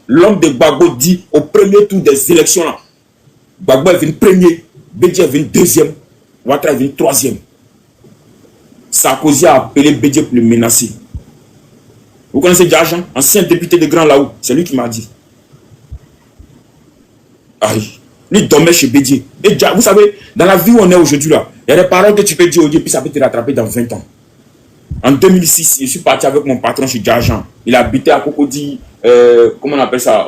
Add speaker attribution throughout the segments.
Speaker 1: L'homme de Gbagbo dit au premier tour des élections, là, Gbagbo est venu premier, Bédié est venu deuxième, Ouattara est venu troisième. Sarkozy a appelé Bédié pour le menacer. Vous connaissez Djajan, ancien député de Grand Laou, c'est lui qui m'a dit. Aïe, lui dormait chez Bédié. Et vous savez, dans la vie où on est aujourd'hui là, il y a des paroles que tu peux dire aujourd'hui, puis ça peut te rattraper dans 20 ans. En 2006, je suis parti avec mon patron chez Djajan. Il habitait à Cocody, comment on appelle ça,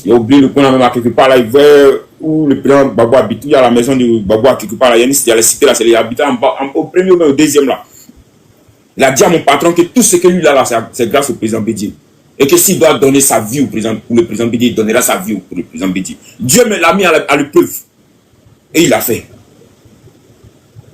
Speaker 1: il a oublié le point même à quelque part là, il voit où le président Gbagbo habite, il y a la maison de Gbagbo à quelque part là, il y a la cité là, il habitait au premier ou au deuxième là. Il a dit à mon patron que tout ce que lui a là, c'est grâce au président Bédié. Et que s'il doit donner sa vie pour le président Bédié, il donnera sa vie pour le président Bédié. Dieu me l'a mis à l'épreuve. Et il l'a fait.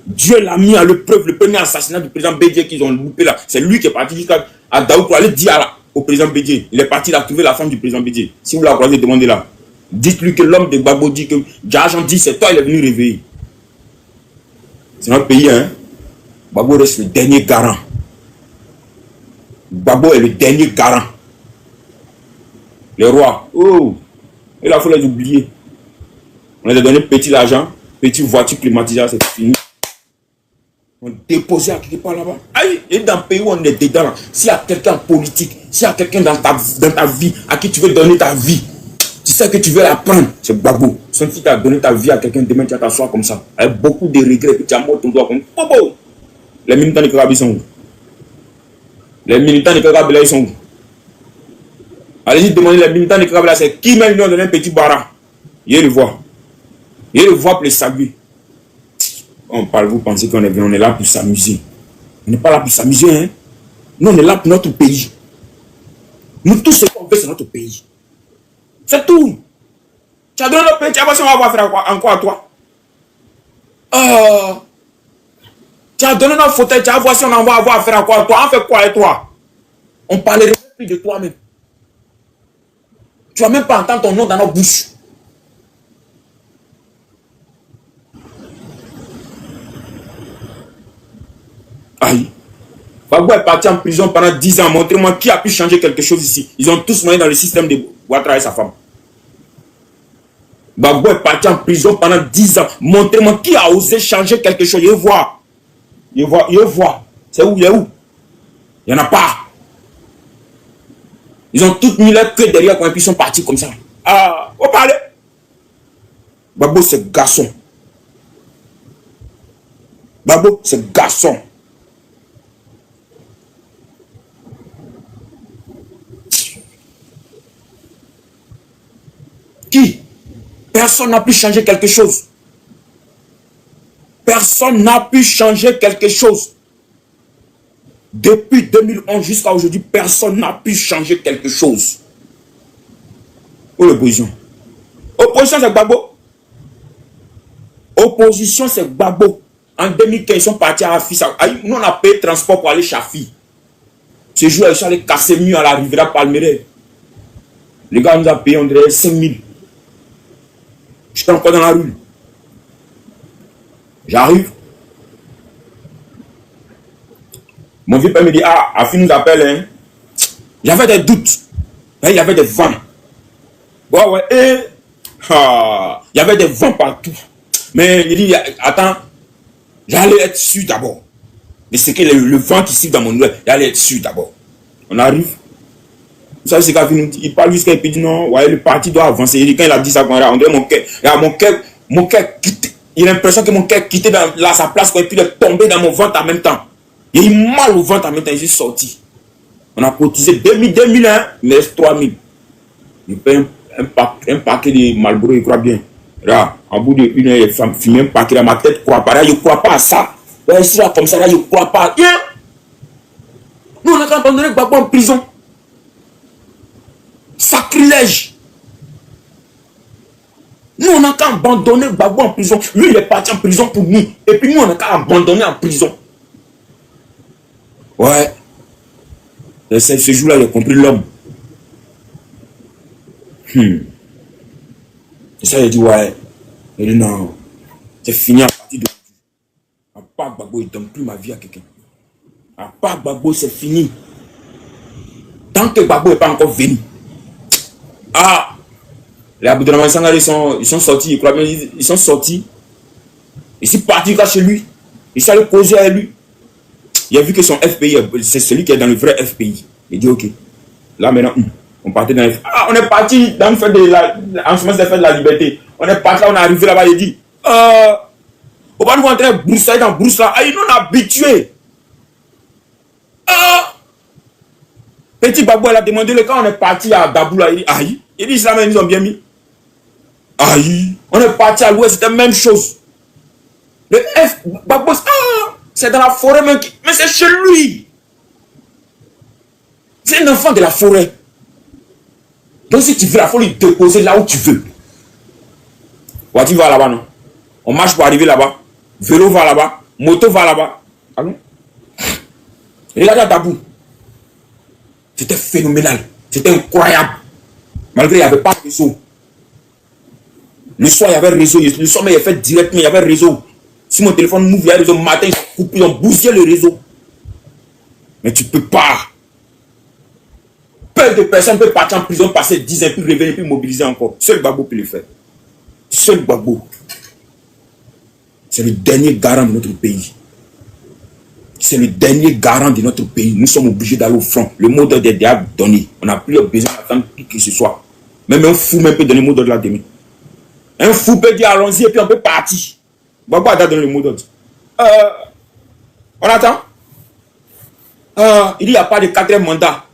Speaker 1: Dieu l'a mis à l'épreuve. Le premier assassinat du président Bédié qu'ils ont loupé là, c'est lui qui est parti jusqu'à Daou pour aller dire au président Bédié. Il est parti, il a trouvé la femme du président Bédié. Si vous la croisez, demandez-la. Dites-lui que l'homme de Gbagbo dit que Djajan dit c'est toi, il est venu réveiller. C'est notre pays, hein. Gbagbo reste le dernier garant. Gbagbo est le dernier garant. Les rois, oh, il a fallu les oublier. On a donné petit l'argent, petite voiture climatisée, c'est fini. On déposait à quelque part là-bas. Aïe, et dans le pays où on est dedans, s'il y a quelqu'un en politique, s'il y a quelqu'un dans ta vie à qui tu veux donner ta vie, tu sais que tu veux la prendre, c'est Gbagbo. Si tu as donné ta vie à quelqu'un, demain tu vas t'asseoir comme ça, avec beaucoup de regrets, puis tu as mort ton doigt comme bobo. Les militants de Kagabi sont où? Les militants de Kagabi là, ils sont où? Allez-y demander les militants de Kagabi là, c'est qui m'a donné un petit bara. Il le voit. Il le voit pour les saluer. On parle, vous pensez qu'on est là pour s'amuser. On n'est pas là pour s'amuser, hein. Nous, on est là pour notre pays. Nous, tout ce qu'on fait, c'est notre pays. C'est tout. Tu as donné notre pays, tu as vu si on va faire encore à toi. Tu as donné notre fauteuil, tu as vu si on va avoir faire encore à toi. On fait quoi avec toi? On parlerait plus de toi-même. Tu ne vas même pas entendre ton nom dans notre bouche. Aïe. Gbagbo est parti en prison pendant 10 ans. Montrez-moi qui a pu changer quelque chose ici. Ils ont tous moyen dans le système de Ouattara et sa femme. Gbagbo est parti en prison pendant 10 ans. Montrez-moi qui a osé changer quelque chose. Il voit. C'est où? Il est où? Il n'y en a pas. Ils ont toutes mis leur queue derrière quand ils sont partis comme ça. Ah, on parle. Gbagbo, c'est garçon. Gbagbo, c'est garçon. Qui? Personne n'a pu changer quelque chose. Personne n'a pu changer quelque chose. Depuis 2011 jusqu'à aujourd'hui, personne n'a pu changer quelque chose. Où l'opposition? Opposition, c'est Gbagbo. Opposition, c'est Gbagbo. En 2015, ils sont partis à Afi. Nous, on a payé le transport pour aller chez Afi. Ce jour-là, ils sont allés casser le mur à la Riviera Palmeraie. Les gars nous ont payé, on dirait 5 000. J'étais encore dans la rue. J'arrive. Mon vieux père me dit, ah, Afi nous appelle, hein. J'avais des doutes. Il y avait des vents. Ouais, il y avait des vents partout. Mais il dit, attends, j'allais être sûr d'abord. Mais c'est que le vent qui siffle dans mon oreille, j'allais être sûr d'abord. On arrive. Vous savez ce qu'Afi nous dit? Il parle jusqu'à il dit non, ouais, le parti doit avancer. Il dit, quand il a dit ça, on dirait mon cœur quitté. Il a l'impression que mon cœur quittait dans sa place quand il est tombé dans mon ventre en même temps. Il a eu mal au ventre en même temps, il est sorti. On a cotisé 2000, hein, il me reste 3000. Il paye un paquet de Marlboro, il croit bien. Là, en bout d'une heure, il fume un paquet dans ma tête, croit pas. Là, je ne crois pas à ça. Ouais, c'est là, comme ça, là, je ne crois pas. Yeah. Nous, on a abandonné Gbagbo en prison. Sacrilège. Nous, on a qu'à abandonner Gbagbo en prison. Lui, il est parti en prison pour nous. Et puis, nous, on a qu'à abandonner en prison. Ouais. Et ce jour-là, j'ai compris l'homme. Et ça, il dit, ouais. Il dit, non. C'est fini à partir d'aujourd'hui. À part Gbagbo, il ne donne plus ma vie à quelqu'un. À part Gbagbo, c'est fini. Tant que Gbagbo n'est pas encore venu. Ah, les Abdulrahman Sangare, ils sont sortis, ils sont sortis. Ils sont partis là chez lui. Ils sont allés causer avec lui. Il a vu que son FPI, c'est celui qui est dans le vrai FPI. Il dit ok. Là maintenant, on partait dans le FPI. Ah, on est parti dans le fait de la, en ce moment, c'est le fait de la liberté. On est parti là, on est arrivé là-bas, il dit on va nous rentrer à broussailler dans brousse là. Ah, ils nous ont habitués. Ah, petit Babou, elle a demandé le quand on est parti à Dabou là, il dit aïe. Il dit ça, mais ils nous ont bien mis. Aïe. On est parti à l'ouest, c'était la même chose. Le F, Babou, c'est dans la forêt même, mais c'est chez lui. C'est un enfant de la forêt. Donc si tu veux, il faut lui déposer là où tu veux. Voiture va là-bas, non? On marche pour arriver là-bas. Vélo va là-bas. Moto va là-bas. Allons. Regardez à Dabou. C'était phénoménal. C'était incroyable. Malgré qu'il n'y avait pas de réseau. Le soir, il y avait réseau. Le soir, il y avait fait directement, il y avait réseau. Si mon téléphone m'ouvre, il y a réseau. Le matin, ils ont bousillé le réseau. Mais tu ne peux pas. Peu de personnes peuvent partir en prison, passer 10 ans, puis revenir, puis mobiliser encore. Seul Gbagbo peut le faire. Seul Gbagbo. C'est le dernier garant de notre pays. C'est le dernier garant de notre pays. Nous sommes obligés d'aller au front. Le mot d'ordre est déjà donné. On n'a plus besoin d'attendre qui que ce soit. Même un fou même peut donner le mot d'ordre là demain. Un fou peut dire allons-y et puis on peut partir. Gbagbo a déjà donné le mot d'ordre. On attend. Il n'y a pas de 4e mandat.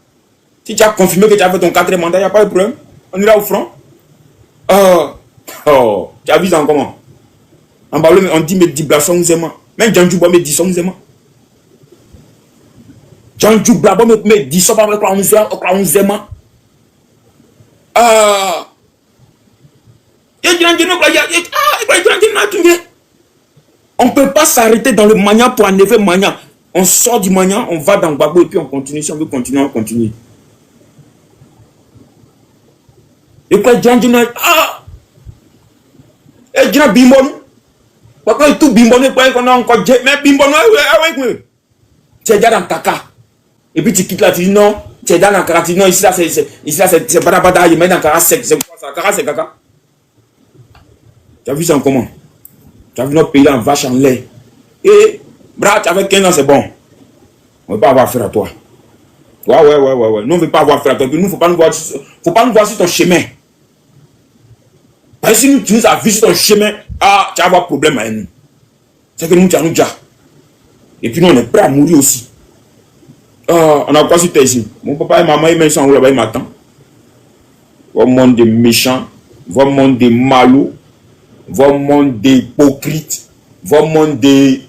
Speaker 1: Si tu as confirmé que tu as fait ton 4e mandat, il n'y a pas de problème. On ira au front. Tu as vu ça en comment? En bas, on dit mais Dibla sont zéma. Même Djanjouba me dit sont zéma. Djanjouba me dit sont pas avec zéma. On ne peut pas s'arrêter dans le mania pour enlever mania. On sort du mania, on va dans le Gbagbo et puis on continue. Si on veut continuer, on continue. Et quoi, Djanjouba, et Djanjouba Bimbon. Pourquoi tout Bimbon, qu'on a encore mais Bimbon, tu es déjà dans Kaka. Et puis tu quittes là, tu dis non, tu es dans Kaka, tu dis non, ici là c'est Badabada, il met dans Kaka sec, c'est quoi ça? Kaka c'est Kaka. Tu as vu ça en comment? Tu as vu notre pays là en vache en lait. Et, bras, tu avais 15 ans, c'est bon. On ne veut pas avoir affaire à toi. Ouais. Nous, on ne veut pas avoir affaire à toi. Nous, il ne faut pas nous voir sur ton chemin. Parce que si tu nous as vu sur ton chemin, tu vas avoir problème avec nous. C'est que nous, tu as nous déjà. Et puis nous, on est prêt à mourir aussi. On a quoi sur terre ici? Mon papa et maman, ils sont là-bas, ils m'attendent. Votre monde de méchants, votre monde de malous, votre monde d'hypocrites, votre monde de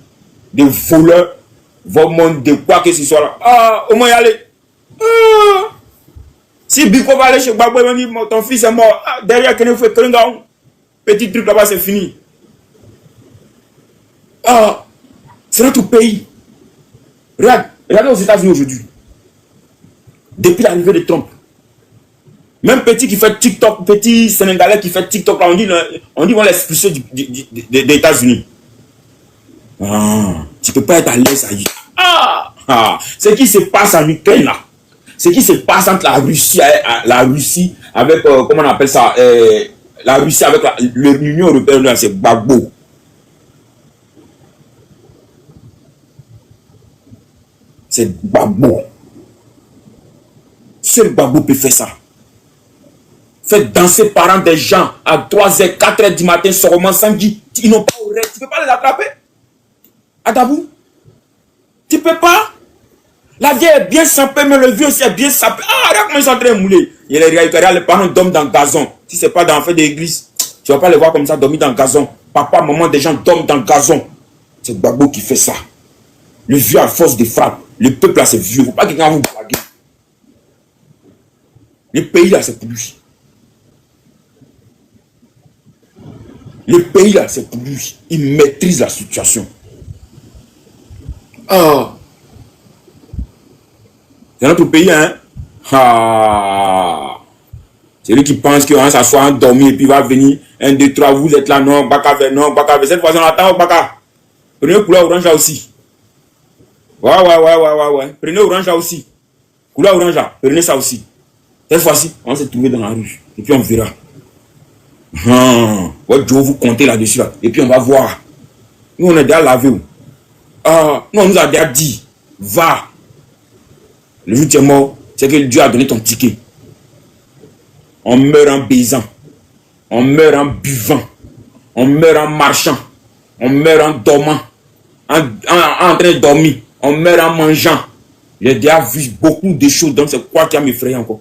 Speaker 1: voleurs, votre monde de quoi que ce soit là. Au moins y aller. Si Biko va aller chez Gbagbo, il va dire ton fils est mort. Derrière, qu'il fait Kringaon. Petit truc là-bas, c'est fini. C'est notre pays. Regardez aux États-Unis aujourd'hui. Depuis l'arrivée de Trump. Même petit qui fait TikTok, petit Sénégalais qui fait TikTok, là, on dit on l'expulser des États-Unis. Tu peux pas être à l'aise ailleurs. Ce qui se passe en Ukraine là. Ce qui se passe entre la Russie avec, comment on appelle ça, la Russie avec l'Union européenne, c'est Gbagbo. C'est Gbagbo. Seul Gbagbo peut faire ça. Faire danser parents des gens à 3h, 4h du matin, seulement samedi. Ils n'ont pas oreille. Tu ne peux pas les attraper. À Dabou. Tu ne peux pas. La vieille est bien sapée, mais le vieux aussi est bien sapé. Regarde comment ils sont en train de mouler. Il regarde les parents dorment dans le gazon. Si ce n'est pas dans le fait d'église, tu ne vas pas les voir comme ça dormir dans le gazon. Papa, maman, des gens dorment dans le gazon. C'est Gbagbo qui fait ça. Le vieux à force de frappe. Le peuple là, c'est vieux. Il ne faut pas que quelqu'un vous blague. Le pays là, c'est pour lui. Le pays là, c'est pour lui. Il maîtrise la situation. C'est notre pays, hein? C'est lui qui pense qu'on s'assoit en dormir et puis il va venir. 1, 2, 3, vous êtes là, non, Baka. Cette fois-ci, on attend Baka. Prenez couleur orange là aussi. Ouais. Prenez orange là aussi. Couleur orange là, prenez ça aussi. Cette fois-ci, on va se trouver dans la rue. Et puis on verra. Ouais, Joe, vous comptez là-dessus. Là. Et puis on va voir. Nous, on est déjà lavé. Nous, on nous a déjà dit. Va. Le jour où tu es mort, c'est que Dieu a donné ton ticket. On meurt en baisant. On meurt en buvant. On meurt en marchant. On meurt en dormant. En train de dormir. On meurt en mangeant. J'ai déjà vu beaucoup de choses. Donc c'est quoi qui a m'effrayé encore?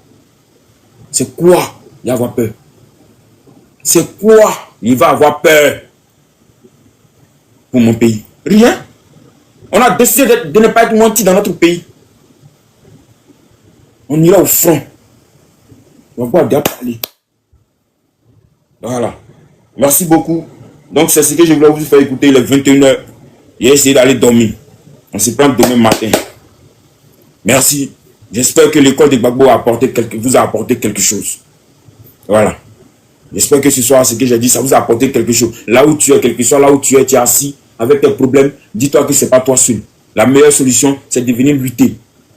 Speaker 1: C'est quoi il va avoir peur? C'est quoi il va avoir peur pour mon pays? Rien. On a décidé de ne pas être menti dans notre pays. On ira au front. On va pouvoir déjà parler. Voilà. Merci beaucoup. Donc c'est ce que je voulais vous faire écouter. Il est 21h. J'ai essayé d'aller dormir. On se prend demain matin. Merci. J'espère que l'école de Gbagbo vous a apporté quelque chose. Voilà. J'espère que ce soir, ce que j'ai dit, ça vous a apporté quelque chose. Là où tu es, quel que soit là où tu es assis avec tes problèmes, dis-toi que ce n'est pas toi seul. La meilleure solution, c'est de venir lutter.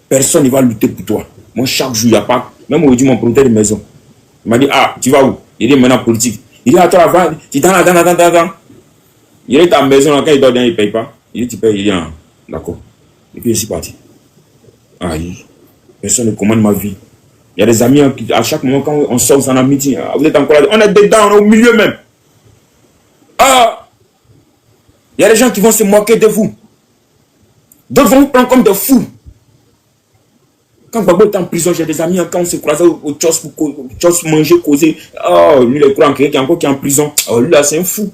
Speaker 1: Personne ne va lutter pour toi. Moi, chaque jour, il n'y a pas. Même aujourd'hui, mon propriétaire de maison, il m'a dit, ah, tu vas où? Il est maintenant politique. Il dit, attends, avant, tu es dans. Il est à la maison, là, quand il dort, il ne paye pas. Il dit, tu payes, il dit, ah, d'accord. Et puis, je suis parti. Aïe, personne ne commande ma vie. Il y a des amis qui, à chaque moment, quand on sort dans un meeting, vous êtes encore là, on est dedans, on est au milieu même. Ah, il y a des gens qui vont se moquer de vous. D'autres vont vous prendre comme des fous. Quand Gbagbo est en prison, j'ai des amis, quand on se croisait au Tchos pour manger, causer. Oh, lui, le croit qui est encore qui est en prison. Oh, lui là, c'est un fou.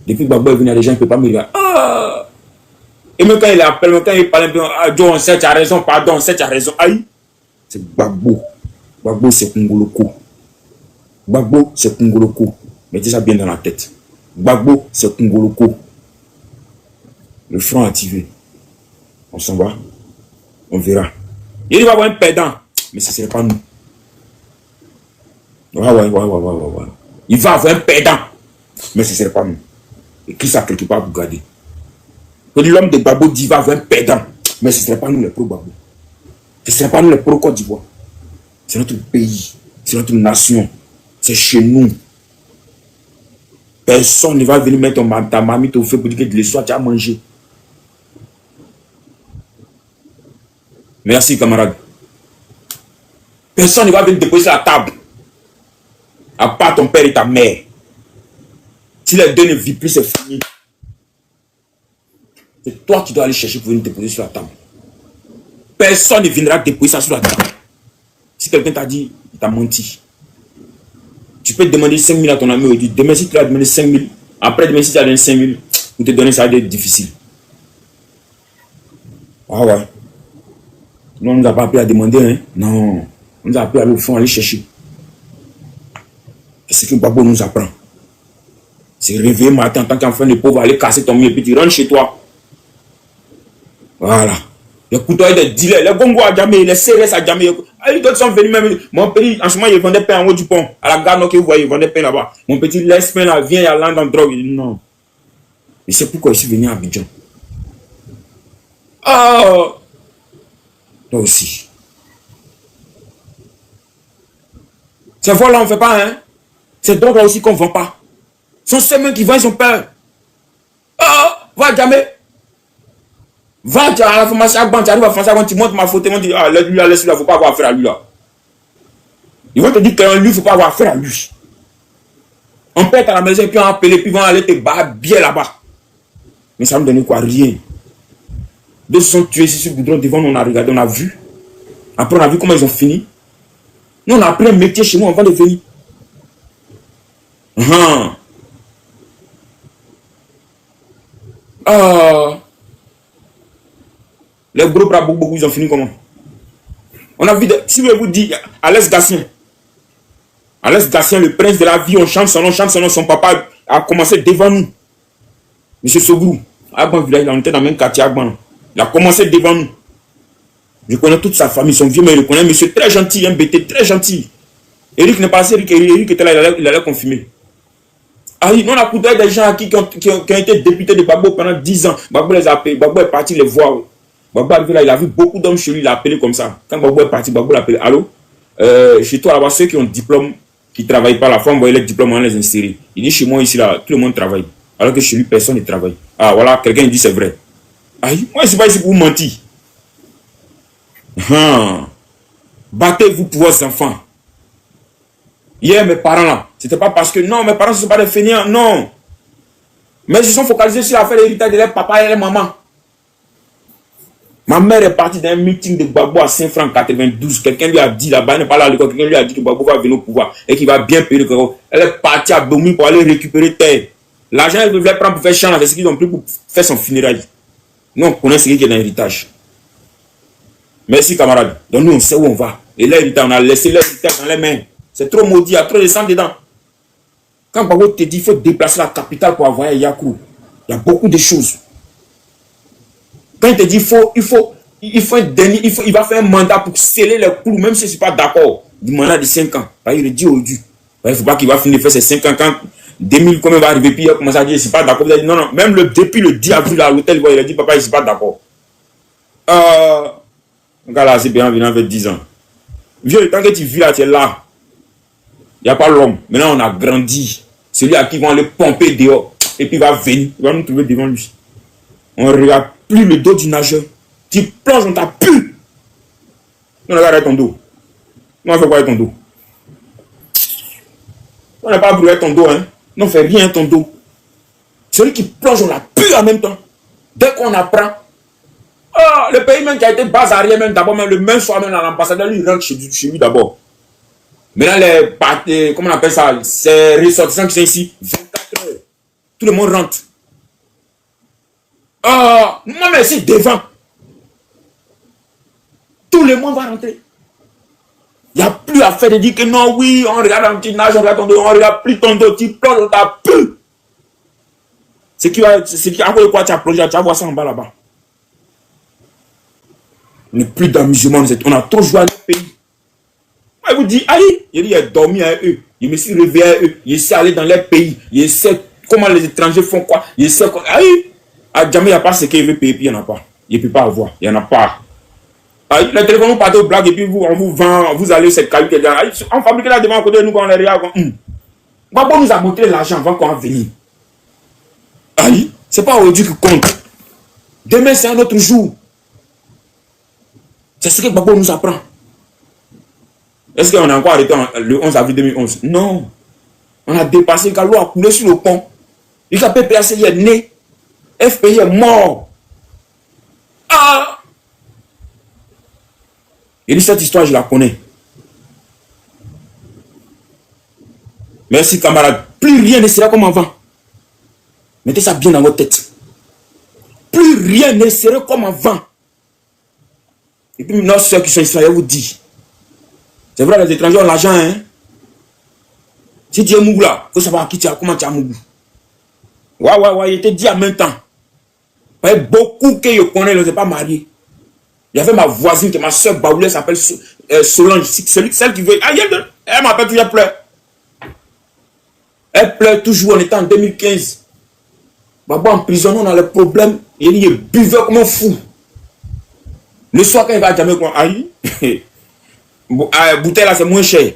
Speaker 1: Depuis que Gbagbo est venu, il y a des gens qui ne peuvent pas me regarder. Ah! Et même quand il appelle, même quand il parle un peu, ah, Joe, on sait, tu as raison, pardon, on sait, tu as raison. Aïe! C'est Gbagbo. Gbagbo, c'est Kongoloko. Gbagbo, c'est Kongoloko. Mettez ça bien dans la tête. Gbagbo, c'est Kongoloko. Le front activé. On s'en va. On verra. Il va avoir un perdant. Mais ce ne serait pas nous. Ouais. Il va avoir un perdant. Mais ce ne serait pas nous. Écris ça quelque part pour garder. L'homme de Gbagbo dit qu'il va avoir un perdant. Mais ce ne serait pas nous les pro-Gbagbo. Ce ne serait pas nous les pro-Côte d'Ivoire. C'est notre pays. C'est notre nation. C'est chez nous. Personne ne va venir mettre ta mamite au feu pour dire que le soir tu as mangé. Merci, camarade. Personne ne va venir déposer la table. À part ton père et ta mère. Si les deux ne vivent plus, c'est fini. C'est toi qui dois aller chercher pour venir déposer sur la table. Personne ne viendra déposer ça sur la table. Si quelqu'un t'a dit, il t'a menti. Tu peux demander 5 000 à ton ami aujourd'hui. Demain, si tu as demandé 5 000, après demain, si tu as donné 5 000, pour te donner, ça va être difficile. Ah ouais. Non, on ne nous a pas appris à demander. Hein? Non. On nous a appris à aller au fond, aller chercher. C'est ce que Gbagbo nous apprend. C'est réveiller matin en tant qu'enfant de pauvre, aller casser ton mur et puis tu rentres chez toi. Voilà. Les couteaux des dealers, les gongos à jamais, les CRS à jamais. Ils d'autres sont venus même. Mon petit, en ce moment, ils vendaient pain en haut du pont. À la gare, que vous voyez, ils vendaient pain là-bas. Mon petit laisse pain là, viens, il y a l'an dans drogue. Il dit non. Mais c'est pourquoi je suis venu à Abidjan. Oh! Toi aussi. Ces voix-là, on ne fait pas, hein? C'est donc là aussi qu'on ne vend pas. Ce sont ces mains qui vendent, ils ont peur. Oh! Va jamais. Va à la pharmacie à Ban, tu arrives à France, tu montres ma photo, tu dis, ah, lui, là, laisse-le, il ne faut pas avoir affaire à lui, là. Ils vont te dire que lui, il ne faut pas avoir affaire à lui. On pète à la maison, puis on appelle, puis ils vont aller te battre bien là-bas. Mais ça me donne quoi? Rien. Deux se sont tués ici sur le goudron, devant nous, on a regardé, on a vu. Après, on a vu comment ils ont fini. Nous, on a appris un métier chez nous avant de venir. Les gros bras, beaucoup, ils ont fini comment? On a vu, si je vous dis, Alès Gatien. Alès Gatien, le prince de la vie, on chante son nom, son papa a commencé devant nous. Monsieur Sogrou, Agban Village, on était dans le même quartier Agban. Il a commencé devant nous. Je connais toute sa famille, son vieux, mais je le connais, monsieur très gentil, un BT très gentil. Eric n'est pas assez, Eric était là, il allait confirmer. Ah oui, nous on a coupé des gens qui ont été députés de Gbagbo pendant 10 ans. Gbagbo les a appelés, Gbagbo est parti les voir. Gbagbo arrivé là, il a vu beaucoup d'hommes chez lui, il a appelé comme ça. Quand Gbagbo est parti, Gbagbo l'a appelé, allô? Chez toi là-bas, ceux qui ont diplôme, qui ne travaillent pas, la fois, on voyait les diplômes, on les insérer. Il dit chez moi ici, là, tout le monde travaille. Alors que chez lui, personne ne travaille. Ah voilà, quelqu'un dit c'est vrai. Aïe, moi je ne suis pas ici pour vous mentir. Battez-vous pour vos enfants. Hier, mes parents là, c'était pas parce que non, mes parents ne sont pas des fainéants, non. Mais ils se sont focalisés sur l'affaire d'héritage de leur papa et leur maman. Ma mère est partie d'un meeting de Gbagbo à Saint-Franc 92. Quelqu'un lui a dit là-bas, elle n'est pas là à l'école, quelqu'un lui a dit que Gbagbo va venir au pouvoir et qu'il va bien payer le Congo. Elle est partie à Bomi pour aller récupérer terre. L'argent, elle devait prendre pour faire champ, c'est ce qu'ils ont pris pour faire son funérail. Nous, on connaît ce qui est dans l'héritage. Merci, camarades. Donc, nous, on sait où on va. Et l'héritage, on a laissé l'héritage dans les mains. C'est trop maudit, il y a trop de sang dedans. Quand Gbagbo te dit qu'il faut déplacer la capitale pour avoir Yakou, il y a beaucoup de choses. Quand il te dit il va faire un mandat pour sceller les coups, même si je ne suis pas d'accord, du mandat de 5 ans. Il le dit au Dieu. Il ne faut pas qu'il va finir de faire ses 5 ans quand 2000 comme il va arriver, puis il a commencé à dire je ne suis pas d'accord. Non, non, même depuis le 10 avril à l'hôtel, il a dit papa, je ne suis pas d'accord. Le gars là, c'est bien venant avec 10 ans. Vieux, tant que tu vis là, tu es là. Il n'y a pas l'homme. Maintenant, on a grandi. Celui à qui vont aller pomper dehors. Et puis il va venir. Il va nous trouver devant lui. On ne regarde plus le dos du nageur. Tu plonges dans ta pu. On regarde ton dos. Non, on fait quoi avec ton dos? On n'a pas brûlé ton dos, hein. Non, on ne fait rien avec ton dos. Celui qui plonge, on la pue en même temps. Dès qu'on apprend. Oh, le pays même qui a été bazaré, même d'abord, même le même soir, même l'ambassadeur, lui, il rentre chez lui d'abord. Maintenant, les parties, comment on appelle ça? Ces ressortissants qui sont ici, 24 heures. Tout le monde rentre. Moi, mais c'est devant. Tout le monde va rentrer. Il n'y a plus à faire de dire que non, oui, on regarde un petit nage, on regarde ton dos, on regarde plus ton dos, tu plonges, on t'a pu. C'est qui encore quoi tu as plongé, tu vas voir ça en bas là-bas. On n'est plus d'amusement, on a trop joué à notre pays. Moi, je vous dis, aïe, il a dormi à eux, il me suis réveillé à eux, il essaie d'aller dans leur pays, il essaie comment les étrangers font quoi, il essaie quoi, aïe. À jamais, il n'y a pas ce qu'il veut payer, puis il n'y en a pas. Il ne peut pas avoir, il n'y en a pas. Le téléphone, vous partez au blague, et puis on vous vend, vous allez cette caillou qui est là. On fabrique là devant à côté de nous quand on les regarde. Gbagbo nous a montré l'argent avant qu'on va venir. Aïe, c'est pas aujourd'hui qui compte. Demain, c'est un autre jour. C'est ce que Gbagbo nous apprend. Est-ce qu'on a encore arrêté le 11 avril 2011? Non. On a dépassé, le l'eau a coulé sur le pont. Le PPAC est né. FPI est mort. Il dit cette histoire, je la connais. Merci camarades. Plus rien ne sera comme avant. Mettez ça bien dans votre tête. Plus rien ne sera comme avant. Et puis nos soeurs qui sont ici, je vous dis. C'est vrai, les étrangers ont l'argent, hein. Si tu es mougou là, il faut savoir qui tu as, comment tu as mougou. Ouais, il était dit en même temps. Il y a beaucoup que je connais, ils ne sont pas mariés. Il y avait ma voisine, qui est ma soeur Baoulé, s'appelle Solange. Celle qui veut. Elle m'appelle toujours, elle pleure. Elle pleure toujours, on était en 2015. Gbagbo en prison, on a les problèmes. Il buvait comme un fou. Le soir, quand il va à Djamé, aïe, bouteille là, c'est moins cher.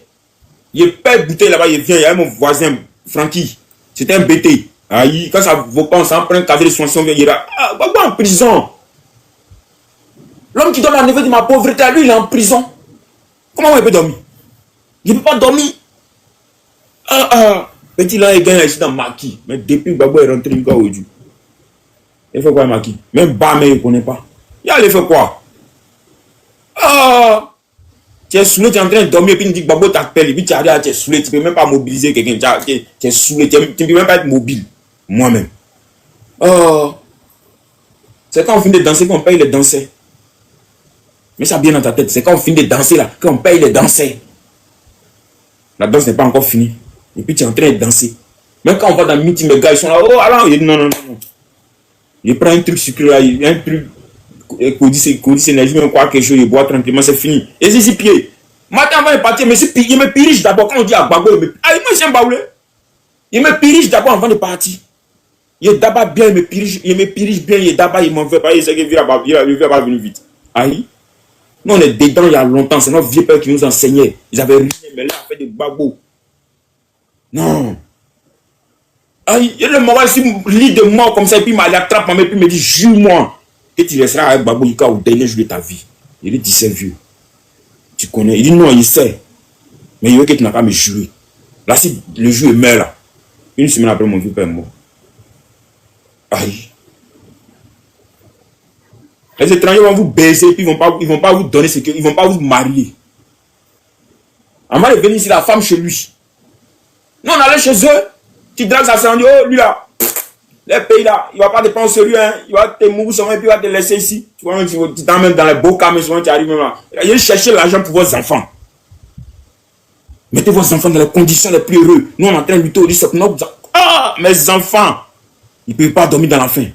Speaker 1: Il paye bouteille là-bas, il vient, il y a mon voisin, Francky. C'était un BT. Aïe, quand ça vaut pas, on s'en prend un casier de soins, il ira. Gbagbo en prison. L'homme qui donne la neveu de ma pauvreté, lui, il est en prison. Comment il peut dormir? Il ne peut pas dormir. Petit là, il gagne ici dans Maki. Mais depuis Gbagbo est rentré, il va au Dieu. Il fait quoi, Maki? Même Bamé, il ne connaît pas. Il a fait quoi? Tu es saoulé, tu es en train de dormir, et puis il dit Gbagbo t'appelle, et puis tu arrives, tu es saoulé, tu ne peux même pas mobiliser quelqu'un. Tu es saoulé, tu ne peux même pas être mobile. Moi-même. C'est quand on finit de danser qu'on paye les danseurs. Mais ça bien dans ta tête, c'est quand on finit de danser là, qu'on paye les danseurs. La danse n'est pas encore finie. Et puis tu es en train de danser. Même quand on va dans le meeting, les gars, ils sont là, oh, alors, il dit non. Il prend un truc sucré là, un truc, Codis énergie, même quoi, quelque chose, il boit tranquillement, c'est fini. Et c'est 6 pieds. Matin avant de partir, il me pirige d'abord. Quand on dit à Gbagbo, il me Baoulé. Il me pirige d'abord avant de partir. Il est d'abord bien, il me pirige bien, il est d'abord, il m'en fait pas, il sait qu'il va venir vite. Aïe. Nous, on est dedans il y a longtemps. C'est notre vieux père qui nous enseignait. Ils avaient rien, mais là, on fait des babos. Non. Ah, il y a le moment où il lit de moi comme ça, et puis il attrape ma main, et puis il me dit, jure-moi que tu resteras avec Babou Ika au dernier jour de ta vie. Il dit, c'est vieux. Tu connais. Il dit, non, il sait. Mais il veut que tu n'as pas à me jurer. Là, si le jour il meurt, là, une semaine après, mon vieux père est mort. Aïe. Les étrangers vont vous baiser, puis ils vont pas vous donner ce que, ils vont pas vous marier. Avant de venir ici, la femme chez lui. Nous, on allait chez eux, tu dragues sa sœur, on dit, oh, lui là, les pays là, il va pas te prendre sur lui, hein, il va te mourir sur et puis il va te laisser ici. Tu vois, tu t'emmènes dans les beaux cas, mais souvent tu arrives même là. Il a cherché l'argent pour vos enfants. Mettez vos enfants dans les conditions les plus heureuses. Nous, on est en train de lutter au lycée. Ah, mes enfants, ils ne peuvent pas dormir dans la faim.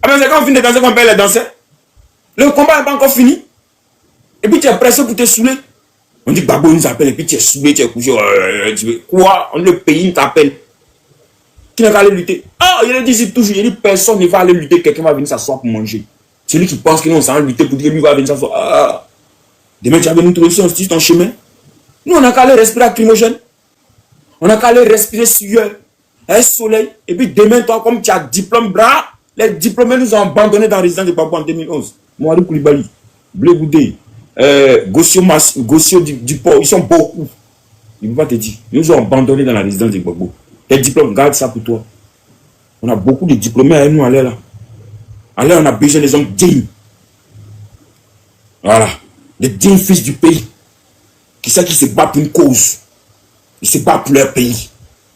Speaker 1: Ah ben c'est quand on finit de danser qu'on paye les danseurs. Le combat n'est pas encore fini. Et puis tu es pressé pour te saouler. On dit que Babo nous appelle et puis tu es saoulé, tu es couché. Quoi? Le pays nous t'appelle. Qui n'a qu'à aller lutter? Ah, il a dit ici toujours, il dit personne ne va aller lutter, quelqu'un va venir s'asseoir pour manger. C'est lui qui pense que nous on s'en va lutter pour dire que lui va venir s'asseoir. Ah, demain tu vas venir nous trouver sur ton chemin. Nous on n'a qu'à aller respirer lacrymogène. On n'a qu'à aller respirer sueur, un soleil. Et puis demain, toi, comme tu as diplôme bras, les diplômés nous ont abandonnés dans la résidence de Babou en 2011. Mouari Koulibaly, Blé Goudé, Gossio du port, ils sont beaucoup. Il ne peut pas te dire. Ils nous ont abandonnés dans la résidence de Babou. Tes diplômes, garde ça pour toi. On a beaucoup de diplômés à nous aller là. Allez, on a besoin des hommes dignes. Voilà. Les dignes fils du pays. Qui se battent pour une cause. Ils se battent pour leur pays.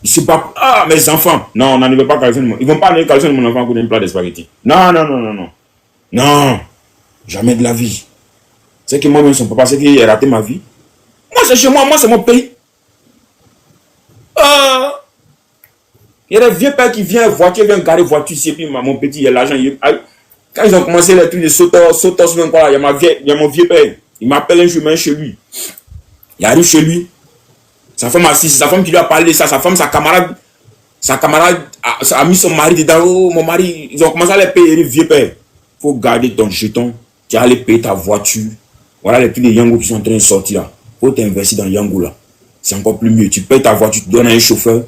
Speaker 1: Ils se battent. Ah, mes enfants. Non, on n'en veut pas calcer de mon. Ils vont pas aller calcer de mon enfant pour un plat de spaghetti. Non, non, non, non, non. Non. Jamais de la vie. C'est que moi-même, son papa, c'est qu'il a raté ma vie. Moi, c'est chez moi, c'est mon pays. Il y a des vieux pères qui viennent garer voiture ici, et puis mon petit, il y a l'argent. Quand ils ont commencé les trucs de sautos, il y a mon vieux père. Il m'appelle un jour, chez lui. Il arrive chez lui. Sa femme assise, sa femme qui lui a parlé de ça, sa femme, sa camarade a mis son mari dedans. Oh, mon mari, ils ont commencé à les payer, les vieux pères. Il faut garder ton jeton, tu as aller payer ta voiture. Voilà les trucs de Yango qui sont en train de sortir là. Il faut t'investir dans Yango là. C'est encore plus mieux. Tu payes ta voiture, tu donnes à un chauffeur.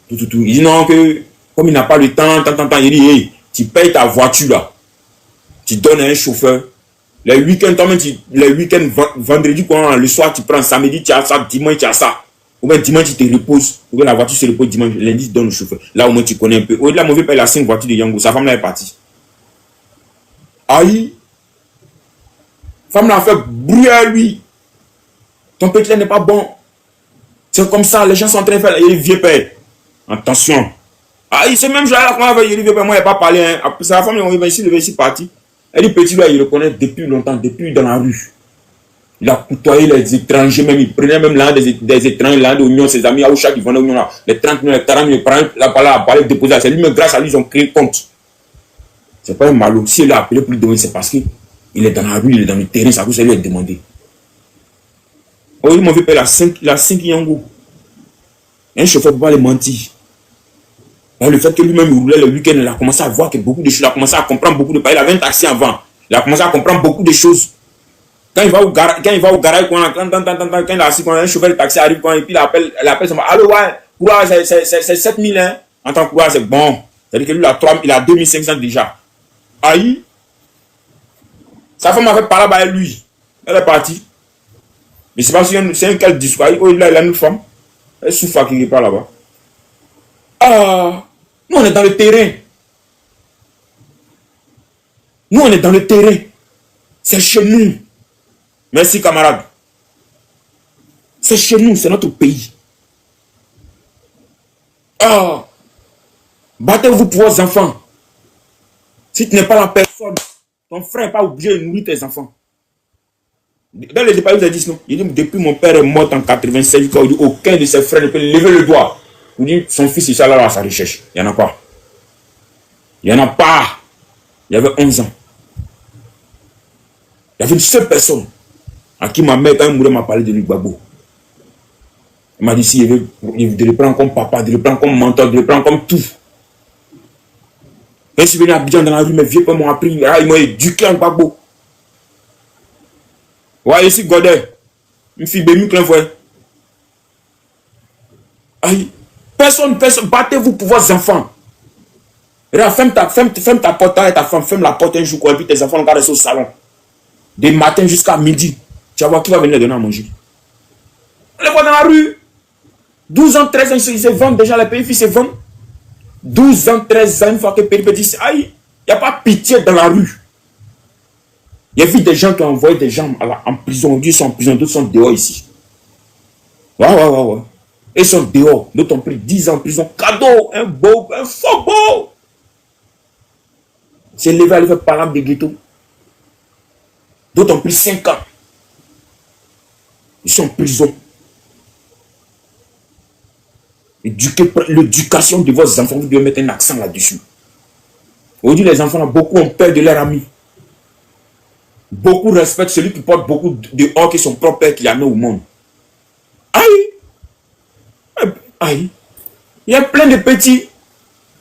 Speaker 1: Tout. Il dit non, que comme il n'a pas le temps, il dit hey, tu payes ta voiture là. Tu donnes à un chauffeur. Les week-ends, vendredi, le soir, tu prends, samedi, tu as ça, dimanche, tu as ça. Ou bien dimanche, tu te reposes. Ou bien la voiture se repose dimanche, lundi, tu donnes au chauffeur. Là, au moins, tu connais un peu. Au-delà, mon vieux père, il a 5 voitures de Yango. Sa femme là est partie. Aïe. Femme là a fait bruit à lui. Ton petit là n'est pas bon. C'est comme ça, les gens sont en train de faire. Il est vieux père. Attention. Aïe, c'est même jour-là, comment il est vieux père, moi, il n'a pas parlé. Hein. C'est la femme, il est ici parti. Elle dit, petit là, il le connaît depuis longtemps, depuis dans la rue. Il a côtoyé les étrangers, même il prenait même l'un des étrangers, l'un d'oignons, ses amis, à Oucha qui vendaient oignons là. Les 30 millions, les 40 millions, la parole déposer. C'est lui-même, grâce à lui, ils ont créé compte. C'est pas un malot. Si il a appelé pour lui demander, c'est parce qu'il est dans la rue, il est dans le terrain, ça lui a demandé. Oh, il m'a vu payer la 5 Yango. Un chauffeur ne peut pas les mentir. Et le fait que lui-même il roulait le week-end, il a commencé à voir que beaucoup de choses, il a commencé à comprendre beaucoup de choses. Il avait un taxi avant. Il a commencé à comprendre beaucoup de choses. Quand il va au garage, quand il a assis, quand un chauffeur de taxi arrive, et puis il appelle son mari. Allô, ouais, courage, c'est 7000, hein. En tant que courage, c'est bon. C'est-à-dire que lui, il a 2500 déjà. Aïe. Sa femme a fait parler avec lui. Elle est partie. Mais c'est pas si c'est un quel discours. Il a une femme. Elle souffre qui n'est pas là-bas. Ah, nous on est dans le terrain. Nous on est dans le terrain. C'est chez nous. Merci camarade. C'est chez nous, c'est notre pays. Ah, battez-vous pour vos enfants. Si tu n'es pas la personne, ton frère n'est pas obligé de nourrir tes enfants. Dans les départs, vous avez dit non. Il dit, depuis mon père est mort en 96, aucun de ses frères ne peut lever le doigt. Vous dites, son fils, il est là à sa recherche. Il n'y en a pas. Il n'y en a pas. Il y avait 11 ans. Il y avait une seule personne à qui ma mère, quand elle mourait, m'a parlé de lui, Babo. Il m'a dit si il veut de le prendre comme papa, de le prendre comme mentor, de le prendre comme tout. Et je suis venu à Abidjan dans la rue, mes vieux pères m'ont appris, ils m'ont éduqué en Gbagbo. Ouais, ici, Godet. Une fille bémue plein fouet. Aïe. Personne, battez-vous pour vos enfants. Regarde, ferme ta porte avec ta femme, ferme la porte un jour, et puis tes enfants vont rester au salon. Des matins jusqu'à midi. Tu vas voir qui va venir les donner à manger. On les voit dans la rue. 12 ans, 13 ans, ils se vendent déjà, les pays, ils se vendent. 12 ans, 13 ans, une fois que les pays disent, aïe, il n'y a pas pitié dans la rue. Il y a vu des gens qui ont envoyé des gens en prison. Ils sont en prison, d'autres sont dehors ici. Ouais. Ils sont dehors. D'autres ont pris 10 ans en prison. Cadeau, un faux beau. C'est levé à lever par l'âme des ghettos. D'autres ont pris 5 ans. Ils sont en prison. L'éducation de vos enfants, vous devez mettre un accent là-dessus. Aujourd'hui, les enfants, beaucoup ont peur de leurs amis. Beaucoup respectent celui qui porte beaucoup dehors que son propre père qui a mis au monde. Aïe. Il y a plein de petits.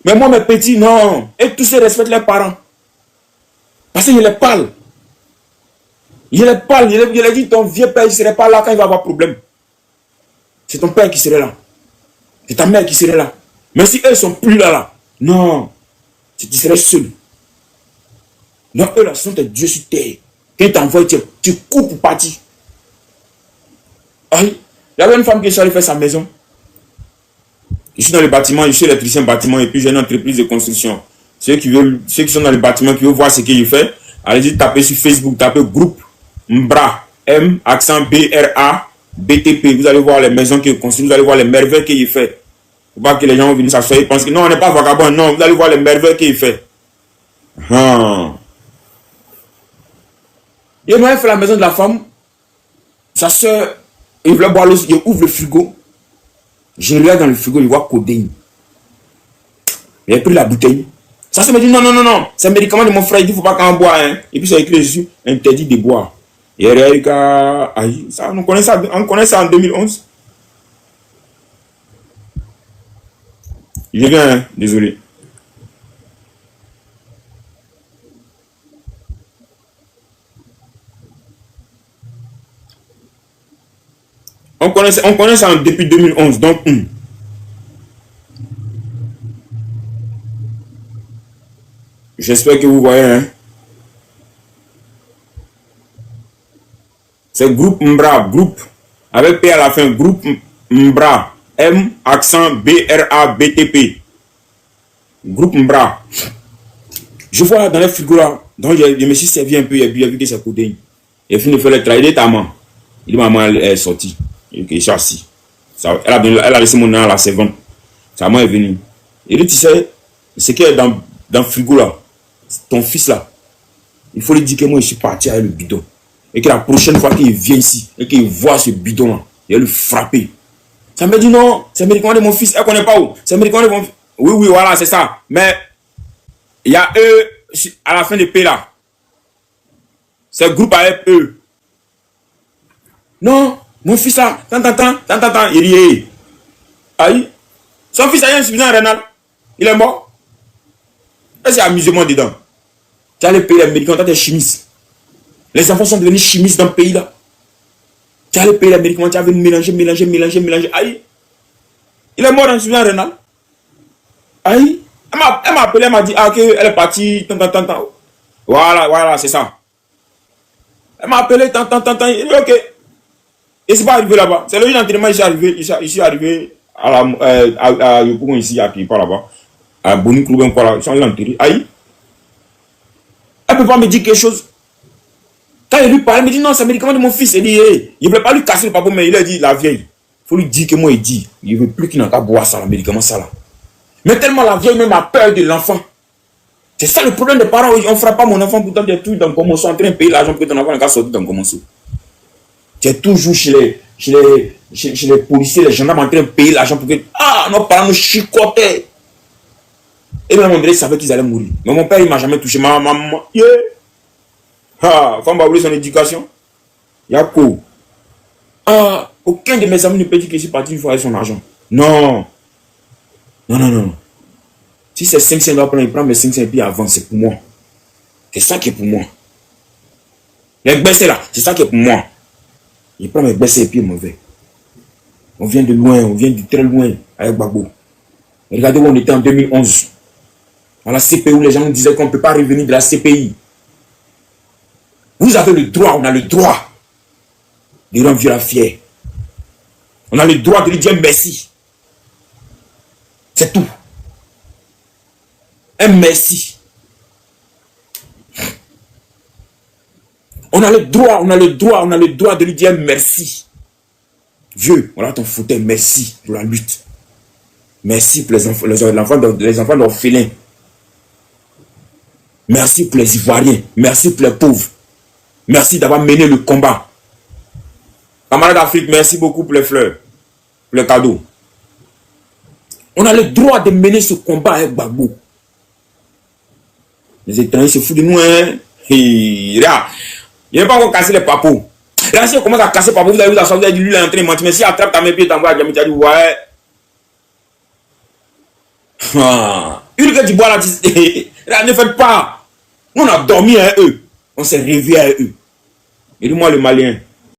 Speaker 1: Mais moi, mes petits, non. Et tous ces respectent leurs parents. Parce qu'il les parle. Il a dit, ton vieux père, il ne serait pas là quand il va avoir problème. C'est ton père qui serait là. C'est ta mère qui serait là. Mais si eux ne sont plus là, non. Tu serais seul. Non, eux là, ce sont tes dieux sur terre. Quand ils t'envoient, tu coupes pour partir. Aïe. Il y avait une femme qui est allée faire sa maison. Je suis dans le bâtiment, je suis électricien bâtiment et puis j'ai une entreprise de construction. Ceux qui sont dans le bâtiment, qui veulent voir ce qu'il fait, allez-y taper sur Facebook, tapez groupe Mbra, M, accent B-R-A, BTP. Vous allez voir les maisons qu'il construit, vous allez voir les merveilles qu'il fait. Il ne faut pas que les gens vont venir s'asseoir et pensent que non, on n'est pas vagabond. Non, vous allez voir les merveilles qu'il fait. Il m'a fait la maison de la femme. Sa soeur, il voulait boire l'eau, il ouvre le frigo. Je regarde dans le frigo, il voit codéine. Il a pris la bouteille. Ça se me dit non. C'est un médicament de mon frère, il dit il ne faut pas qu'on boit. Hein. Et puis c'est écrit dessus, interdit de boire. Et ça, on connaît ça en 2011. Je viens, hein, désolé. On connaît ça depuis 2011. Donc, j'espère que vous voyez. Hein. C'est groupe Mbra, groupe avec P à la fin, groupe Mbra, M accent B-R-A-B-T-P. Groupe Mbra. Je vois dans les frigos là, donc je me suis servi un peu, il a vu que c'est coudé. Il a fini de faire le travail, il est à maman. Il dit maman, elle est sortie. Il est assis. Elle a laissé mon nom à la servante. Sa maman est venue. Il dit, tu sais, ce qui est dans le frigo là, ton fils là, il faut lui dire que moi je suis parti avec le bidon. Et que la prochaine fois qu'il vient ici, et qu'il voit ce bidon là, il va le frapper. Ça me dit non, c'est le médicament de mon fils, elle ne connaît pas où. C'est le médicament de mon fils. Oui, voilà, c'est ça. Mais il y a eux à la fin de P là. C'est le groupe avec eux. Non, mon fils là, tant, il dit, aïe, son fils a une insuffisance rénale. Il est mort. Et c'est amusement dedans. Tu as le pays, les médicaments, tu as des chimistes. Les enfants sont devenus chimistes dans le pays là. Tu as le pays, les médicaments, tu as mélanger. Aïe. Il est mort en insuffisance rénale. Aïe. Elle m'a appelé, elle m'a dit, qu'elle est partie, tant. Voilà, c'est ça. Elle m'a appelé, tant. Il dit, ok. Et c'est pas arrivé là-bas. C'est le jour d'entraînement, je suis arrivé à Yopougon ici, à Pipa là-bas. À Boni Klouben, quoi là. Ils sont allés l'enterrer. Aïe. Elle ne peut pas me dire quelque chose. Quand il lui parle, il me dit non, c'est le médicament de mon fils. Il dit, hey, il ne veut pas lui casser le papa, mais il a dit, la vieille. Il faut lui dire que moi, il dit. Il ne veut plus qu'il n'a qu'à boire ça, le médicament, ça là. Mais tellement la vieille même a peur de l'enfant. C'est ça le problème des parents. On ne fera pas mon enfant pour des trucs dans le commençon, en train de payer l'argent pour que ton enfant n'a qu'à sortir dans le commençon. Tu es toujours chez les policiers, les gendarmes en train de payer l'argent pour que. Ah, nos parents nous chicotaient. Et même André savait qu'ils allaient mourir. Mais mon père, il ne m'a jamais touché. Ma maman, yeah. Ah, quand on va oublier son éducation, il y a quoi? Ah, Aucun de mes amis ne peut dire que je suis parti une fois avec son argent. Non. Non, non, non. Si c'est 500, il prend mes 500 et puis avance, c'est pour moi. C'est ça qui est pour moi. Les baisser là, c'est ça qui est pour moi. Il prend mes baisser et puis il m'en va. On vient de loin, on vient de très loin avec Gbagbo. Regardez où on était en 2011. À la CPI où les gens nous disaient qu'on ne peut pas revenir de la CPI. Vous avez le droit, on a le droit de rendre Viola fier. On a le droit de lui dire merci. C'est tout. Un merci. On a le droit de lui dire merci. Vieux, voilà ton fauteuil, merci pour la lutte. Merci pour les enfants d'orphelins. Merci pour les Ivoiriens. Merci pour les pauvres. Merci d'avoir mené le combat. Camarades d'Afrique, merci beaucoup pour les fleurs, pour les cadeaux. On a le droit de mener ce combat avec Gbagbo. Les étrangers se foutent de nous, hein. Il n'est pas encore cassé les papos. Là, si on commence à casser les papos, vous avez dit, lui, il est en train de mentir. Mais si il attrape ta main et t'envoie à Djamil, tu as dit, ouais. Une que tu bois là, ne faites pas. Nous, on a dormi à eux. On s'est réveillé à eux. Et dis-moi le Malien.